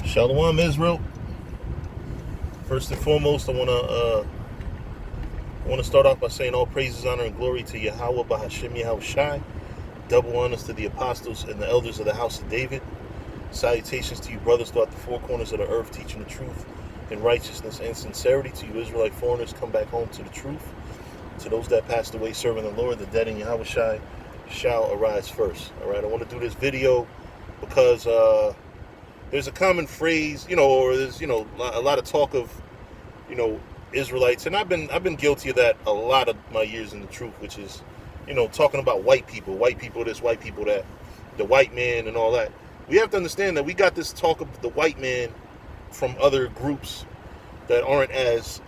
Shalom, Israel. First and foremost, I want to start off by saying all praises, honor, and glory to Yahweh Bahashem Yahweh Shai. Double honors to the apostles and the elders of the house of David. Salutations to you, brothers throughout the four corners of the earth, teaching the truth in righteousness and sincerity. To you, Israelite foreigners, come back home to the truth. To those that passed away serving the Lord, the dead in Yahweh Shai shall arise first. All right, I want to do this video because there's a common phrase, or there's, a lot of talk of, Israelites, and I've been guilty of that a lot of my years in the truth, which is, talking about white people this, white people that, the white man and all that. We have to understand that we got this talk of the white man from other groups that aren't as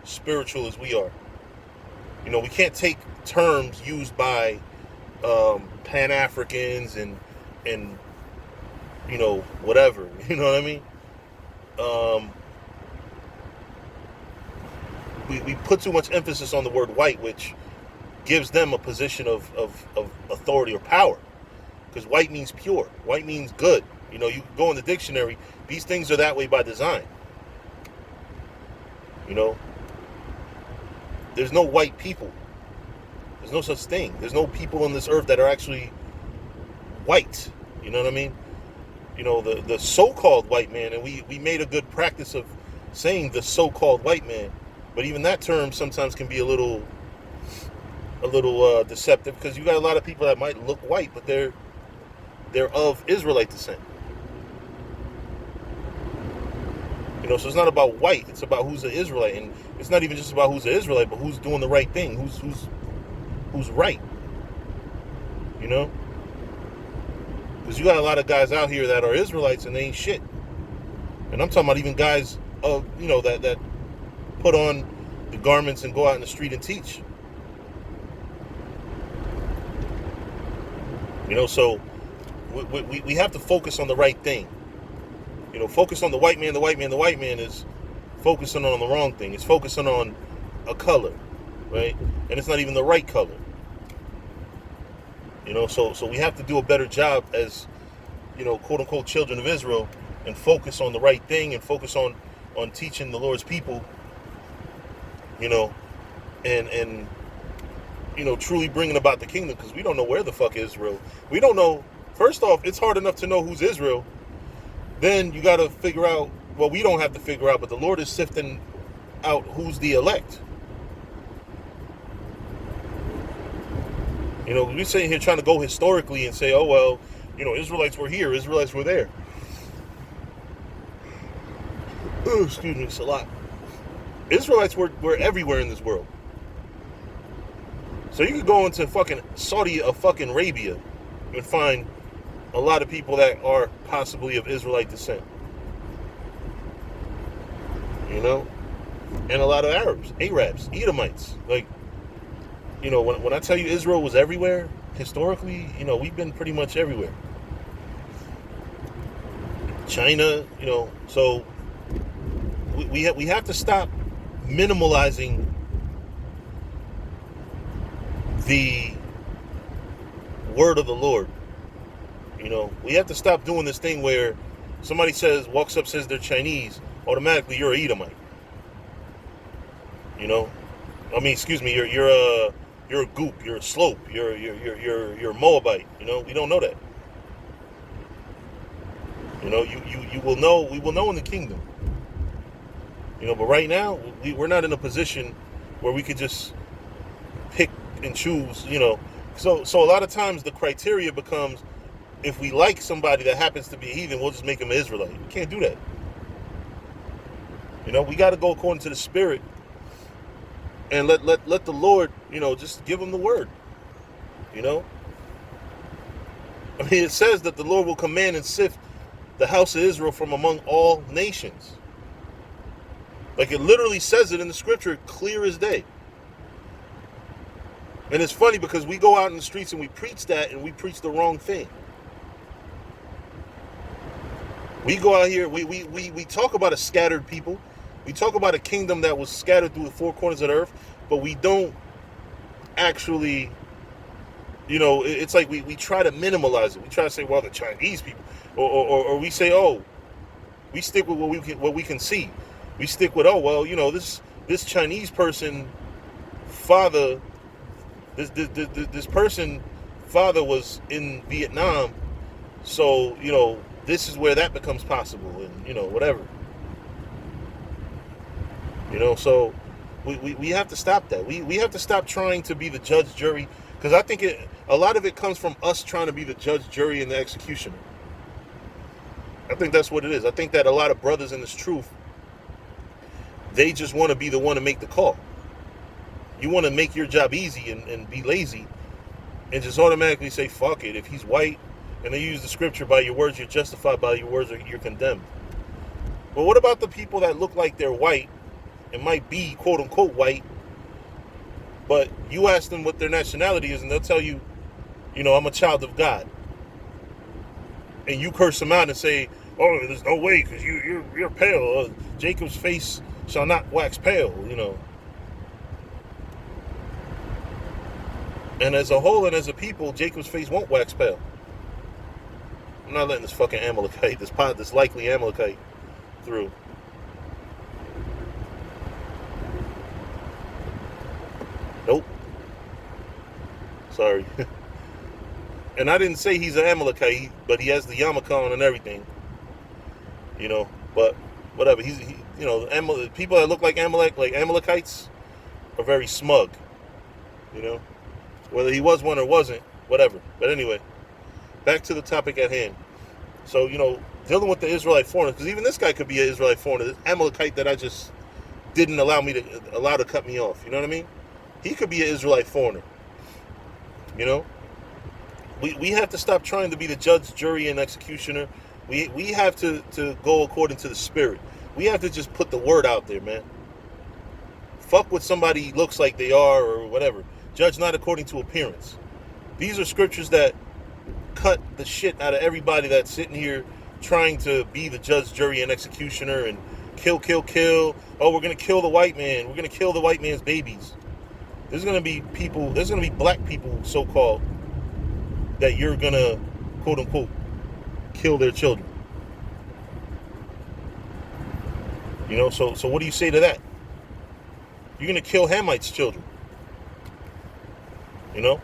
spiritual as we are. We can't take terms used by Pan-Africans and whatever. You know what I mean? We put too much emphasis on the word white, which gives them a position of authority or power. Because white means pure. White means good. You go in the dictionary, these things are that way by design. There's no white people. There's no such thing. There's no people on this earth that are actually white. You know what I mean? The so-called white man, and we made a good practice of saying the so-called white man, but even that term sometimes can be a little deceptive, because you got a lot of people that might look white, but they're of Israelite descent. So it's not about white, it's about who's an Israelite, and it's not even just about who's an Israelite, but who's doing the right thing, who's right. Because you got a lot of guys out here that are Israelites and they ain't shit. And I'm talking about even guys of that put on the garments and go out in the street and teach. So we have to focus on the right thing. Focus on the white man. The white man is focusing on the wrong thing. It's focusing on a color, right? And it's not even the right color. So we have to do a better job as, quote unquote children of Israel, and focus on the right thing and focus on teaching the Lord's people, and truly bringing about the kingdom, because we don't know where the fuck Israel. We don't know. First off, it's hard enough to know who's Israel. Then you got to figure out, well, we don't have to figure out, but the Lord is sifting out who's the elect. We're sitting here trying to go historically and say, oh, well, Israelites were here, Israelites were there. Oh, excuse me, it's a lot. Israelites were everywhere in this world. So you could go into fucking Saudi Arabia and find a lot of people that are possibly of Israelite descent. And a lot of Arabs, Edomites. Like, when I tell you Israel was everywhere, historically, we've been pretty much everywhere. China, so we have to stop minimalizing the word of the Lord. We have to stop doing this thing where somebody walks up, says they're Chinese, automatically you're an Edomite. You're a goop, you're a slope, you're a Moabite. We don't know that. You will know. We will know in the kingdom. But right now we're not in a position where we could just pick and choose. So a lot of times the criteria becomes, if we like somebody that happens to be a heathen, we'll just make him an Israelite. We can't do that. We got to go according to the Spirit. And let the Lord, just give them the word. It says that the Lord will command and sift the house of Israel from among all nations. Like, it literally says it in the scripture, clear as day. And it's funny because we go out in the streets and we preach that, and we preach the wrong thing. We go out here, we talk about a scattered people. We talk about a kingdom that was scattered through the four corners of the earth, but we don't actually You know, it's like we try to minimalize it. We try to say, well, the Chinese people, or we say, oh, we stick with what we can see. We stick with, oh, well, you know, this Chinese person father, this person father was in Vietnam, so you know this is where that becomes possible, and you know whatever. You know, so we have to stop that. We have to stop trying to be the judge, jury, because I think a lot of it comes from us trying to be the judge, jury, and the executioner. I think that's what it is. I think that a lot of brothers in this truth, they just want to be the one to make the call. You want to make your job easy and be lazy and just automatically say, fuck it. If he's white and they use the scripture, by your words you're justified, by your words you're condemned. But what about the people that look like they're white and might be quote unquote white, but you ask them what their nationality is and they'll tell you, you know, I'm a child of God. And you curse them out and say, oh, there's no way because you're pale. Jacob's face shall not wax pale, you know. And as a whole and as a people, Jacob's face won't wax pale. I'm not letting this fucking Amalekite, this likely Amalekite, through. Nope. Sorry. And I didn't say he's an Amalekite, but he has the yarmulke on and everything. You know, but whatever. He you know, people that look like Amalekites, are very smug. You know, whether he was one or wasn't, whatever. But anyway, back to the topic at hand. So, you know, dealing with the Israelite foreigner, because even this guy could be an Israelite foreigner, this Amalekite that I just didn't allow to cut me off. You know what I mean? He could be an Israelite foreigner. You know, we have to stop trying to be the judge, jury, and executioner. We have to go according to the spirit. We have to just put the word out there, man. Fuck what somebody looks like they are or whatever. Judge not according to appearance. These are scriptures that cut the shit out of everybody that's sitting here trying to be the judge, jury, and executioner and kill. Oh, we're going to kill the white man. We're going to kill the white man's babies. There's going to be black people, so-called, that you're going to, quote-unquote, kill their children. You know, so what do you say to that? You're going to kill Hamites' children. You know?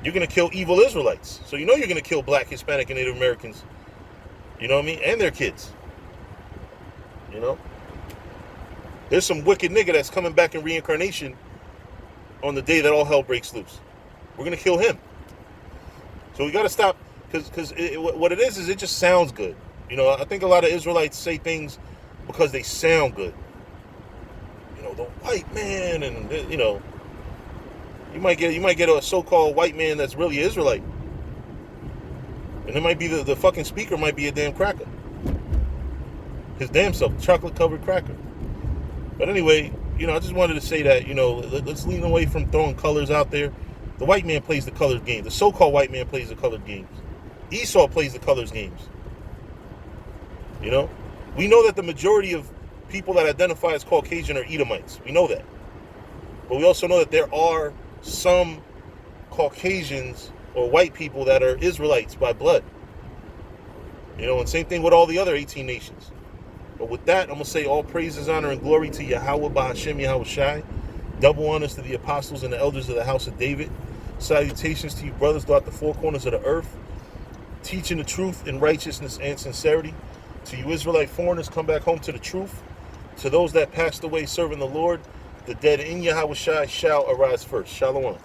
You're going to kill evil Israelites. So you know you're going to kill black, Hispanic, and Native Americans. You know what I mean? And their kids. You know? There's some wicked nigga that's coming back in reincarnation on the day that all hell breaks loose. We're going to kill him. So we got to stop, because what it is it just sounds good. You know, I think a lot of Israelites say things because they sound good. You know, the white man, and you know, you might get a so-called white man that's really an Israelite, and it might be the fucking speaker might be a damn cracker, his damn self, chocolate-covered cracker. But anyway, you know, I just wanted to say that, you know, let's lean away from throwing colors out there. The white man plays the colored game. The so-called white man plays the colored games. Esau plays the colors games. You know? We know that the majority of people that identify as Caucasian are Edomites. We know that. But we also know that there are some Caucasians or white people that are Israelites by blood. You know, and same thing with all the other 18 nations. But with that, I'm going to say all praises, honor, and glory to Yahweh Bahashem Yahweh Shai. Double honors to the apostles and the elders of the house of David. Salutations to you brothers throughout the four corners of the earth, teaching the truth in righteousness and sincerity. To you Israelite foreigners, come back home to the truth. To those that passed away serving the Lord, the dead in Yahweh Shai shall arise first. Shalom.